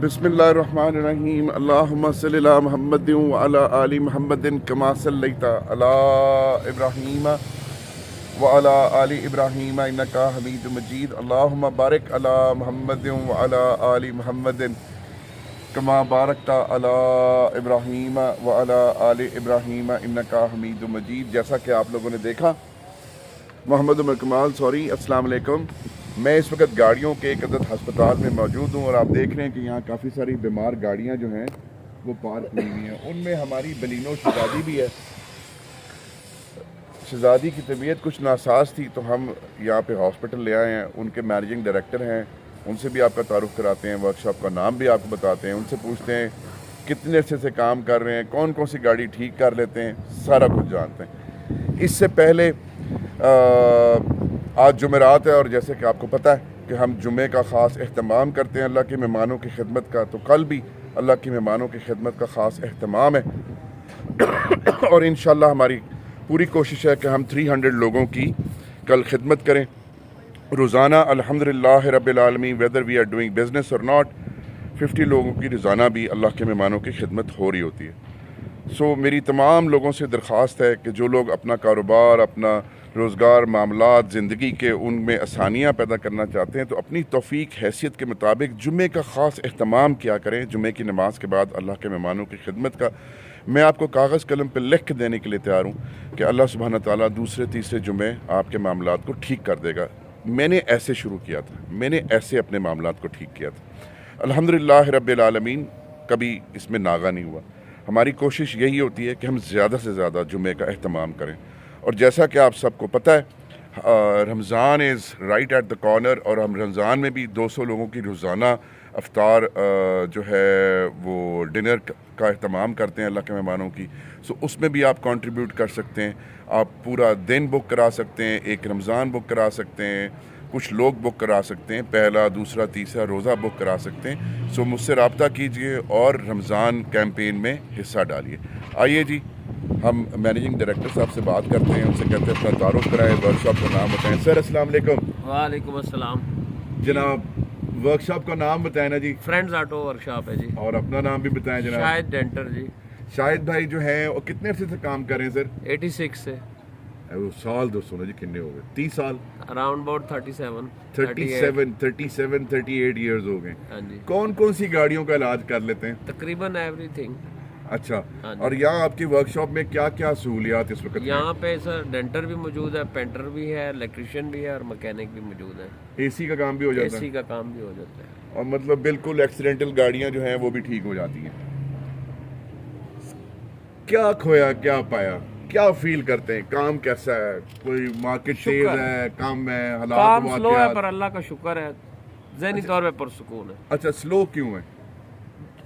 بسم اللہ الرحمن الرحیم اللہم صلی علی محمد وعلی آل محمد کما صلیت علی ابراہیم وعلی آل ابراہیم انکا حمید مجید اللہم بارک علی محمد وعلی آل محمد کما بارکت علی ابراہیم وعلی آل ابراہیم انکا حمید مجید۔ جیسا کہ آپ لوگوں نے دیکھا، محمد عمر کمال السلام علیکم۔ میں اس وقت گاڑیوں کے ایک عدد ہسپتال میں موجود ہوں اور آپ دیکھ رہے ہیں کہ یہاں کافی ساری بیمار گاڑیاں جو ہیں وہ پارک ہوئی ہوئی ہیں۔ ان میں ہماری بلینو شہزادی بھی ہے۔ شہزادی کی طبیعت کچھ ناساز تھی تو ہم یہاں پہ ہاسپٹل لے آئے ہیں۔ ان کے مینیجنگ ڈائریکٹر ہیں، ان سے بھی آپ کا تعارف کراتے ہیں، ورکشاپ کا نام بھی آپ کو بتاتے ہیں، ان سے پوچھتے ہیں کتنے عرصے سے کام کر رہے ہیں، کون کون سی گاڑی ٹھیک کر لیتے ہیں، سارا کچھ جانتے ہیں۔ اس سے پہلے آج جمعرات ہے اور جیسے کہ آپ کو پتہ ہے کہ ہم جمعے کا خاص اہتمام کرتے ہیں اللہ کے مہمانوں کی خدمت کا، تو کل بھی اللہ کی مہمانوں کی خدمت کا خاص اہتمام ہے اور انشاءاللہ ہماری پوری کوشش ہے کہ ہم 300 لوگوں کی کل خدمت کریں روزانہ الحمدللہ رب العالمین، whether we are doing business اور ناٹ۔ 50 لوگوں کی روزانہ بھی اللہ کے مہمانوں کی خدمت ہو رہی ہوتی ہے۔ میری تمام لوگوں سے درخواست ہے کہ جو لوگ اپنا کاروبار، اپنا روزگار، معاملات، زندگی کے ان میں آسانیاں پیدا کرنا چاہتے ہیں تو اپنی توفیق حیثیت کے مطابق جمعے کا خاص اہتمام کیا کریں۔ جمعے کی نماز کے بعد اللہ کے مہمانوں کی خدمت کا میں آپ کو کاغذ قلم پہ لکھ کے دینے کے لیے تیار ہوں کہ اللہ سبحانہ تعالیٰ دوسرے تیسرے جمعے آپ کے معاملات کو ٹھیک کر دے گا۔ میں نے ایسے شروع کیا تھا، میں نے ایسے اپنے معاملات کو ٹھیک کیا تھا۔ الحمدللہ رب العالمین، کبھی اس میں ناغہ نہیں ہوا۔ ہماری کوشش یہی ہوتی ہے کہ ہم زیادہ سے زیادہ جمعے کا اہتمام کریں، اور جیسا کہ آپ سب کو پتہ ہے Ramzan is right at the corner, اور ہم رمضان میں بھی 200 لوگوں کی روزانہ افطار جو ہے وہ ڈنر کا اہتمام کرتے ہیں اللہ کے مہمانوں کی۔ اس میں بھی آپ کنٹریبیوٹ کر سکتے ہیں، آپ پورا دن بک کرا سکتے ہیں، ایک رمضان بک کرا سکتے ہیں، کچھ لوگ بک کرا سکتے ہیں، پہلا دوسرا تیسرا روزہ بک کرا سکتے ہیں۔ مجھ سے رابطہ کیجئے اور رمضان کیمپین میں حصہ ڈالیے۔ آئیے جی، ہم مینیجنگ ڈائریکٹر صاحب سے بات کرتے ہیں، ان سے کہتے ہیں اپنا تعارف کرائیں، ورکشاپ کا نام بتائیں۔ سر السلام علیکم۔ وعلیکم السلام جناب ورکشاپ کا نام بتائیں نا جی۔ فرینڈز آٹو ورکشاپ ہے جی۔ اور اپنا نام بھی بتائیں جناب۔ شاہد ڈینٹر جی۔ شاہد بھائی جو ہیں وہ کتنے عرصے سے کام کر رہے ہیں سر؟ 86 سے سال دوستوں نے جی کتنے ہو گئے؟ 30 سال، اراؤنڈ اباؤٹ 37 38 ایئرز ہو گئے۔ ہاں جی، کون کون سی گاڑیوں کا علاج کر لیتے ہیں؟ تقریباً ایوری تھنگ۔ اچھا، ہاں جی۔ اور یہاں آپ کی ورکشاپ میں کیا کیا سہولیات اس وقت ہیں؟ یہاں پہ سر ڈینٹر بھی موجود ہے، پینٹر بھی ہے، الیکٹریشین بھی ہے اور مکینک بھی موجود ہے۔ اے سی کا کام بھی ہو اے جاتا ہے سی کا کام بھی ہو جاتا ہے، اور مطلب بالکل ایکسیڈنٹل گاڑیاں جو ہیں وہ بھی ٹھیک ہو جاتی ہیں۔ کیا کھویا کیا پایا، کیا فیل کرتے ہیں؟ کام کیسا ہے؟ کوئی مارکیٹ تیز ہے، کام ہے، حالات کام سلو ہے واقعات؟ پر اللہ کا شکر ہے، ذہنی طور پہ پرسکون ہے۔ اچھا، سلو کیوں ہے؟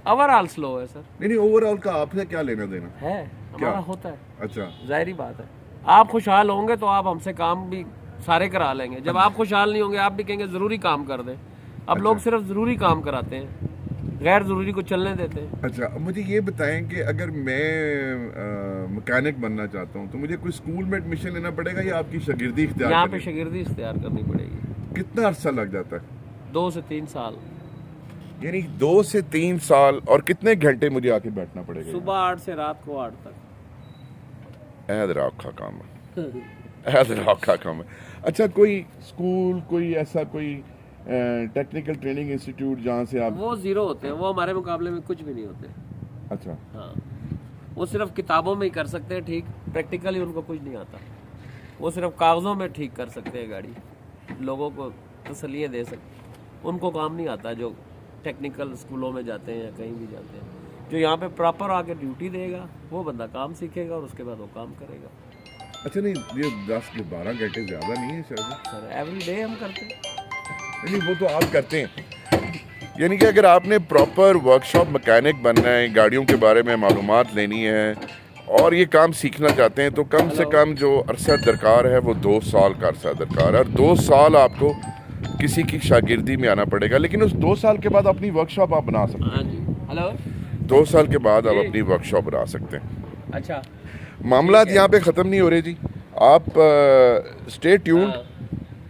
اوور آل سلو ہے سر۔ نہیں اوور آل کا آپ سے کیا لینا دینا ہے، ہمارا ہوتا ہے، اچھا ظاہری بات ہے۔ آپ خوشحال ہوں گے تو آپ ہم سے کام بھی سارے کرا لیں گے، جب آپ خوشحال نہیں ہوں گے آپ بھی کہیں گے ضروری کام کر دیں۔ اب لوگ صرف ضروری کام کراتے ہیں، غیر ضروری کو چلنے دیتے ہیں۔ اچھا، مجھے یہ بتائیں کہ اگر میں مکینک بننا چاہتا ہوں تو مجھے کوئی اسکول میں ایڈمیشن لینا پڑے گا یا آپ کی شاگردی اختیار یہاں پہ کرنی؟ شاگردی اختیار کرنی پڑے گی۔ کتنا عرصہ لگ جاتا ہے؟ 2 سے 3 سال، یعنی 2 سے 3 سال، اور کتنے گھنٹے مجھے آ کے بیٹھنا پڑے گا؟ صبح 8 سے رات کو 8 تک۔ عہد رکھا کام ہے، عہد رکھا کام ہے۔ اچھا، کوئی اسکول، کوئی ایسا کوئی ٹیکنیکل ٹریننگ انسٹیٹیوٹ جہاں سے آپ؟ وہ زیرو ہوتے ہیں، وہ ہمارے مقابلے میں کچھ بھی نہیں ہوتے۔ اچھا، ہاں، وہ صرف کتابوں میں ہی کر سکتے ہیں ٹھیک، پریکٹیکلی ان کو کچھ نہیں آتا۔ وہ صرف کاغذوں میں ٹھیک کر سکتے ہیں گاڑی، لوگوں کو تسلیاں دے سکتے، ان کو کام نہیں آتا جو ٹیکنیکل اسکولوں میں جاتے ہیں یا کہیں بھی جاتے ہیں۔ جو یہاں پہ پراپر آ کے ڈیوٹی دے گا وہ بندہ کام سیکھے گا اور اس کے بعد وہ کام کرے گا۔ اچھا، نہیں یہ 10 سے 12 گھنٹے زیادہ نہیں ہے سر ایوری ڈے ہم کرتے ہیں۔ نہیں، وہ تو آپ کرتے ہیں، یعنی کہ اگر آپ نے پراپر ورکشاپ مکینک بننا ہے، گاڑیوں کے بارے میں معلومات لینی ہے اور یہ کام سیکھنا چاہتے ہیں تو کم سے کم جو عرصہ درکار ہے وہ 2 سال کا عرصہ درکار ہے، اور 2 سال آپ کو کسی کی شاگردی میں آنا پڑے گا، لیکن اس 2 سال کے بعد اپنی ورکشاپ آپ بنا سکتے ہیں۔ ہاں جی، ہلو، 2 سال کے بعد آپ اپنی ورکشاپ بنا سکتے ہیں۔ اچھا، معاملات یہاں پہ ختم نہیں ہو رہے جی، آپ اسٹے ٹیونڈ،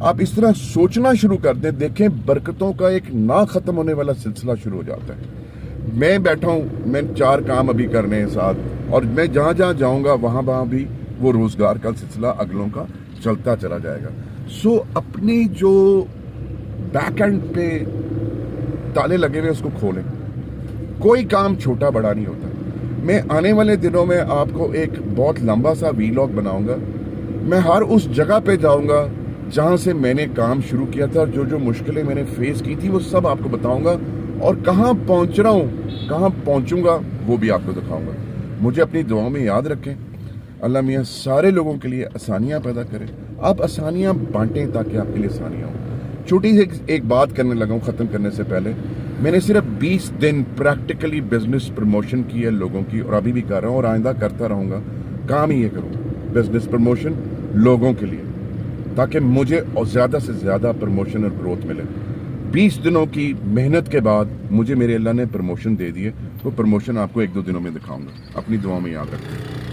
آپ اس طرح سوچنا شروع کر دیں, دیکھیں برکتوں کا ایک نہ ختم ہونے والا سلسلہ شروع ہو جاتا ہے. میں بیٹھا ہوں, میں 4 کام ابھی کرنے ہیں ساتھ, اور میں جہاں جہاں جاؤں گا وہاں بھی وہ روزگار کا سلسلہ اگلوں کا چلتا چلا جائے گا. سو اپنی جو بیک اینڈ پہ تالے لگے ہوئے اس کو کھولیں. کوئی کام چھوٹا بڑا نہیں ہوتا. میں آنے والے دنوں میں آپ کو ایک بہت لمبا سا ویلاگ بناؤں گا. میں ہر اس جگہ پہ جاؤں گا جہاں سے میں نے کام شروع کیا تھا, اور جو مشکلیں میں نے فیس کی تھی وہ سب آپ کو بتاؤں گا, اور کہاں پہنچ رہا ہوں, کہاں پہنچوں گا وہ بھی آپ کو دکھاؤں گا. مجھے اپنی دعاؤں میں یاد رکھیں. اللہ میاں سارے لوگوں کے لیے آسانیاں پیدا کرے. آپ آسانیاں بانٹیں تاکہ آپ کے لیے آسانیاں ہوں. چھوٹی سی ایک بات کرنے لگا ہوں ختم کرنے سے پہلے. میں نے صرف 20 دن پریکٹیکلی بزنس پروموشن کی ہے لوگوں کی, اور ابھی بھی کر رہا ہوں اور آئندہ کرتا رہوں گا. کام ہی یہ کروں, بزنس پروموشن لوگوں کے لیے, تاکہ مجھے زیادہ سے زیادہ پروموشن اور گروتھ ملے. 20 دنوں کی محنت کے بعد مجھے میرے اللہ نے پروموشن دے دیے. وہ پروموشن آپ کو 1-2 دنوں میں دکھاؤں گا. اپنی دعاؤں میں یاد رکھیں.